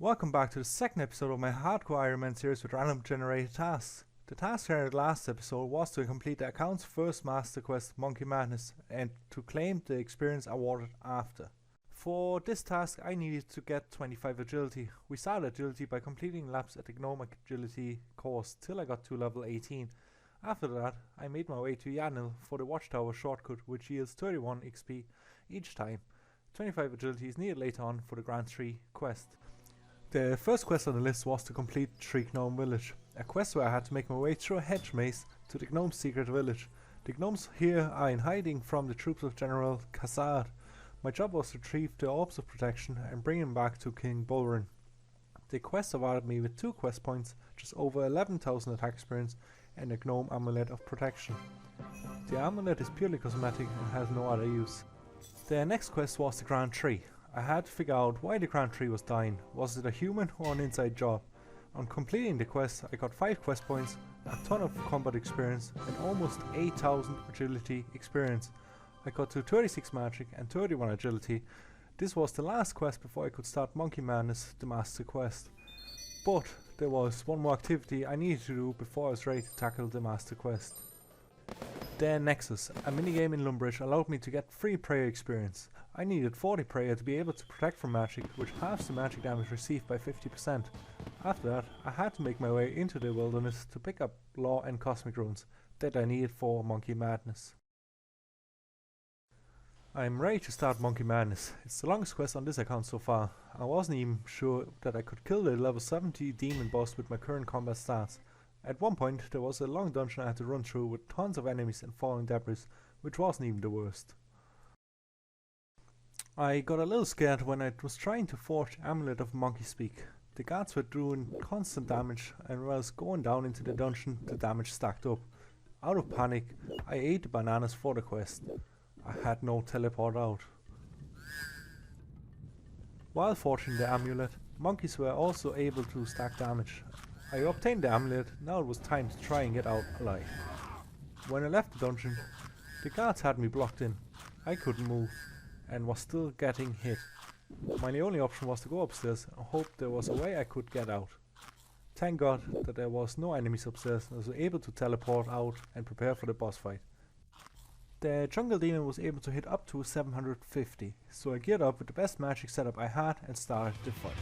Welcome back to the second episode of my Hardcore Ironman series with random generated tasks. The task here in the last episode was to complete the account's first master quest, Monkey Madness, and to claim the experience awarded after. For this task I needed to get 25 agility. We started agility by completing laps at the Gnome agility course till I got to level 18. After that I made my way to Yanil for the Watchtower shortcut, which yields 31 XP each time. 25 agility is needed later on for the Grand 3 quest. The first quest on the list was to complete Tree Gnome Village, a quest where I had to make my way through a hedge maze to the Gnome's secret village. The gnomes here are in hiding from the troops of General Khazad. My job was to retrieve the Orbs of Protection and bring them back to King Bulrin. The quest awarded me with 2 quest points, just over 11,000 attack experience, and a Gnome Amulet of Protection. The amulet is purely cosmetic and has no other use. The next quest was the Grand 3. I had to figure out why the Grand 3 was dying. Was it a human or an inside job? On completing the quest I got 5 quest points, a ton of combat experience and almost 8,000 agility experience. I got to 36 magic and 31 agility. This was the last quest before I could start Monkey Madness, the master quest. But there was one more activity I needed to do before I was ready to tackle the master quest. The Nexus, a minigame in Lumbridge, allowed me to get free prayer experience. I needed 40 prayer to be able to protect from magic, which halves the magic damage received by 50%. After that, I had to make my way into the wilderness to pick up Law and Cosmic Runes that I needed for Monkey Madness. I'm ready to start Monkey Madness. It's the longest quest on this account so far. I wasn't even sure that I could kill the level 70 demon boss with my current combat stats. At one point there was a long dungeon I had to run through with tons of enemies and falling debris, which wasn't even the worst. I got a little scared when I was trying to forge Amulet of Monkey Speak. The guards were doing constant damage, and when I was going down into the dungeon the damage stacked up. Out of panic I ate the bananas for the quest. I had no teleport out. While forging the amulet, monkeys were also able to stack damage. I obtained the amulet, now it was time to try and get out alive. When I left the dungeon, the guards had me blocked in. I couldn't move, and was still getting hit. My only option was to go upstairs and hope there was a way I could get out. Thank God that there was no enemies upstairs and I was able to teleport out and prepare for the boss fight. The jungle demon was able to hit up to 750, so I geared up with the best magic setup I had and started the fight.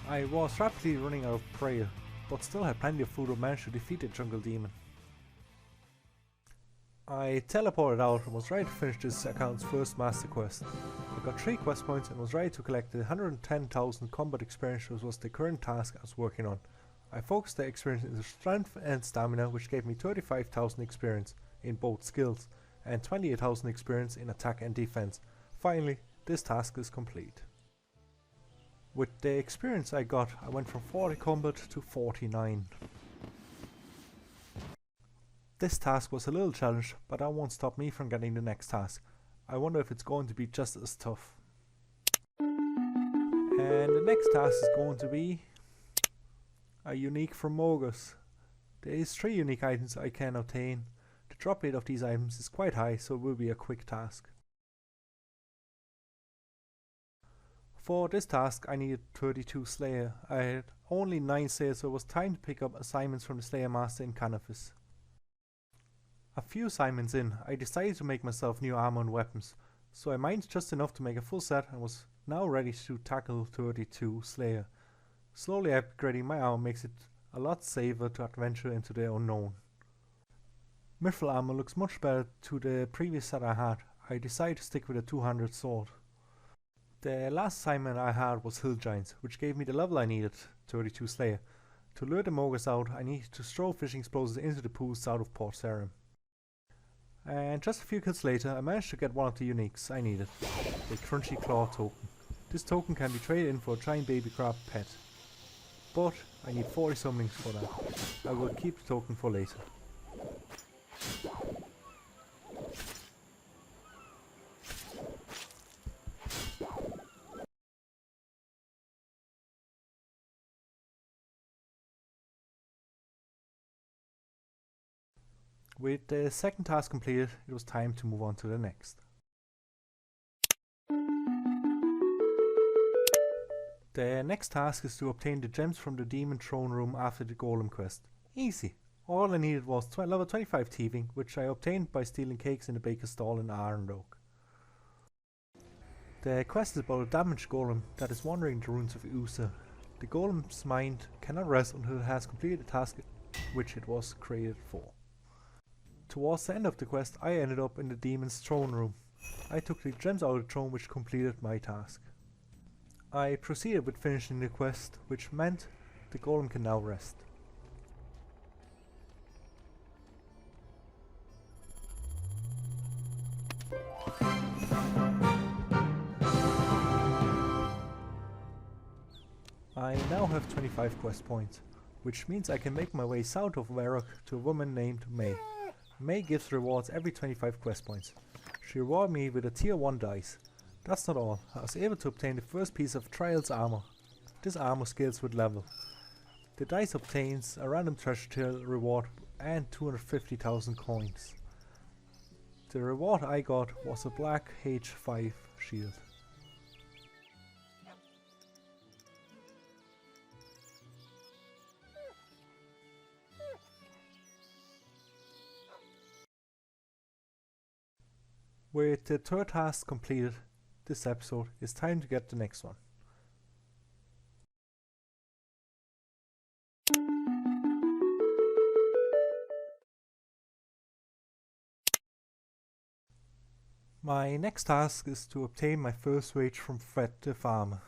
I was rapidly running out of prayer, but still had plenty of food and managed to defeat the jungle demon. I teleported out and was ready to finish this account's first master quest. I got 3 quest points and was ready to collect the 110,000 combat experience, which was the current task I was working on. I focused the experience into strength and stamina, which gave me 35,000 experience in both skills and 28,000 experience in attack and defense. Finally, this task is complete. With the experience I got, I went from 40 combat to 49. This task was a little challenge, but that won't stop me from getting the next task. I wonder if it's going to be just as tough. And the next task is going to be a unique from Mogus. There is 3 unique items I can obtain. The drop rate of these items is quite high, so it will be a quick task. For this task I needed 32 Slayer. I had only 9 Slayer, so it was time to pick up assignments from the Slayer Master in Canopus. A few assignments in, I decided to make myself new armor and weapons, so I mined just enough to make a full set and was now ready to tackle 32 Slayer. Slowly upgrading my armor makes it a lot safer to adventure into the unknown. Mithril armor looks much better to the previous set I had. I decided to stick with a 200 sword. The last assignment I had was Hill Giants, which gave me the level I needed, 32 Slayer. To lure the Mogus out, I needed to throw fishing explosives into the pools south of Port Sarim. And just a few kills later, I managed to get one of the uniques I needed, the Crunchy Claw token. This token can be traded in for a giant baby crab pet, but I need 40 summonings for that. I will keep the token for later. With the second task completed, it was time to move on to the next. The next task is to obtain the gems from the demon throne room after the golem quest. Easy. All I needed was level 25 thieving, which I obtained by stealing cakes in the baker's stall in Arendok. The quest is about a damaged golem that is wandering the ruins of Usa. The golem's mind cannot rest until it has completed the task which it was created for. Towards the end of the quest, I ended up in the demon's throne room. I took the gems out of the throne which completed my task. I proceeded with finishing the quest, which meant the golem can now rest. I now have 25 quest points, which means I can make my way south of Varrock to a woman named May. May gives rewards every 25 quest points. She rewarded me with a tier 1 dice. That's not all, I was able to obtain the first piece of Trials armor. This armor scales with level. The dice obtains a random treasure tier reward and 250,000 coins. The reward I got was a black H5 shield. With the third task completed this episode, it's time to get the next one. My next task is to obtain my first wage from Fred the Farmer,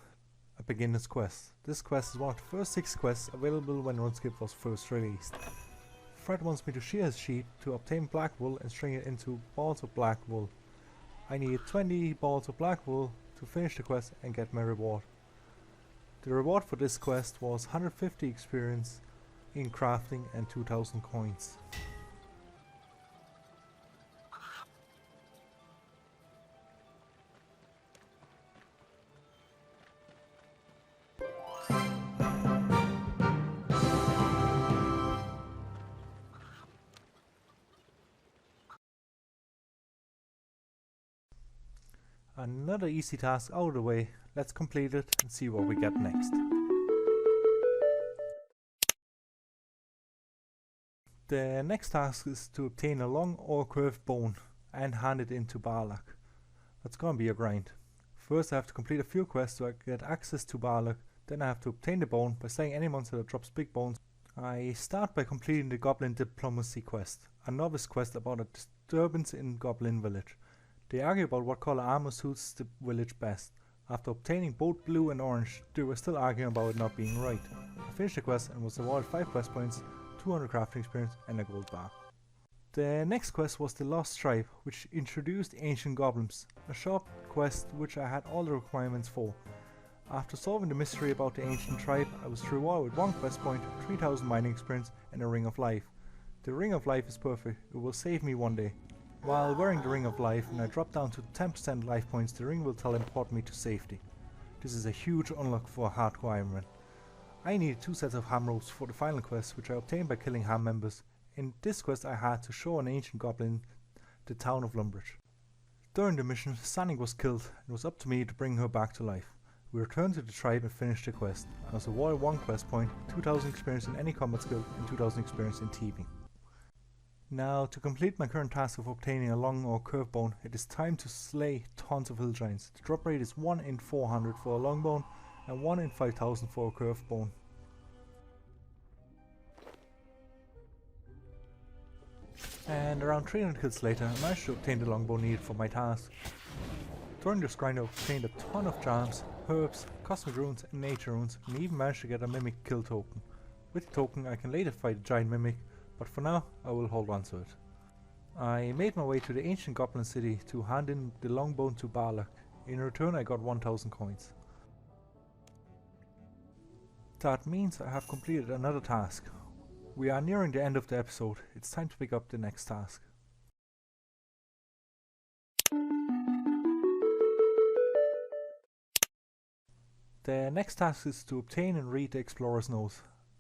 a beginner's quest. This quest is one of the first 6 quests available when RuneScape was first released. Fred wants me to shear his sheep to obtain black wool and string it into balls of black wool. I need 20 balls of black wool to finish the quest and get my reward. The reward for this quest was 150 experience in crafting and 2000 coins. Another easy task out of the way, let's complete it and see what we get next. The next task is to obtain a long or curved bone and hand it into Barlach. That's gonna be a grind. First I have to complete a few quests so I get access to Barlach, then I have to obtain the bone by slaying any monster that drops big bones. I start by completing the Goblin Diplomacy quest, a novice quest about a disturbance in Goblin Village. They argue about what color armor suits the village best. After obtaining both blue and orange, they were still arguing about it not being right. I finished the quest and was awarded 5 quest points, 200 crafting experience and a gold bar. The next quest was the Lost Tribe, which introduced ancient goblins, a short quest which I had all the requirements for. After solving the mystery about the ancient tribe, I was rewarded with 1 quest point, 3000 mining experience and a Ring of Life. The Ring of Life is perfect, it will save me one day. While wearing the Ring of Life and I drop down to 10% life points, the ring will teleport me to safety. This is a huge unlock for a Hardcore Ironman. I needed 2 sets of ham ropes for the final quest, which I obtained by killing ham members. In this quest I had to show an ancient goblin the town of Lumbridge. During the mission, Sanning was killed and it was up to me to bring her back to life. We returned to the tribe and finished the quest. I was awarded 1 quest point, 2000 experience in any combat skill and 2000 experience in thieving. Now, to complete my current task of obtaining a long or curved bone, it is time to slay tons of hill giants. The drop rate is 1 in 400 for a long bone and 1 in 5000 for a curved bone. And around 300 kills later, I managed to obtain the long bone needed for my task. During this grind I obtained a ton of charms, herbs, cosmic runes and nature runes, and even managed to get a mimic kill token. With the token I can later fight a giant mimic, but for now I will hold on to it. I made my way to the ancient goblin city to hand in the long bone to Barlach. In return I got 1000 coins. That means I have completed another task. We are nearing the end of the episode, it's time to pick up the next task. The next task is to obtain and read the Explorer's Note,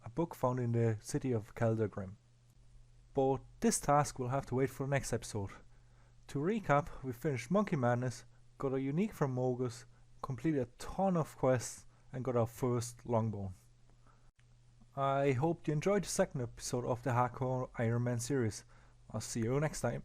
a book found in the city of Keldergrim. but this task will have to wait for the next episode. To recap, we finished Monkey Madness, got a unique from Mogus, completed a ton of quests, and got our first Longbone. I hope you enjoyed the second episode of the Hardcore Ironman series. I'll see you next time.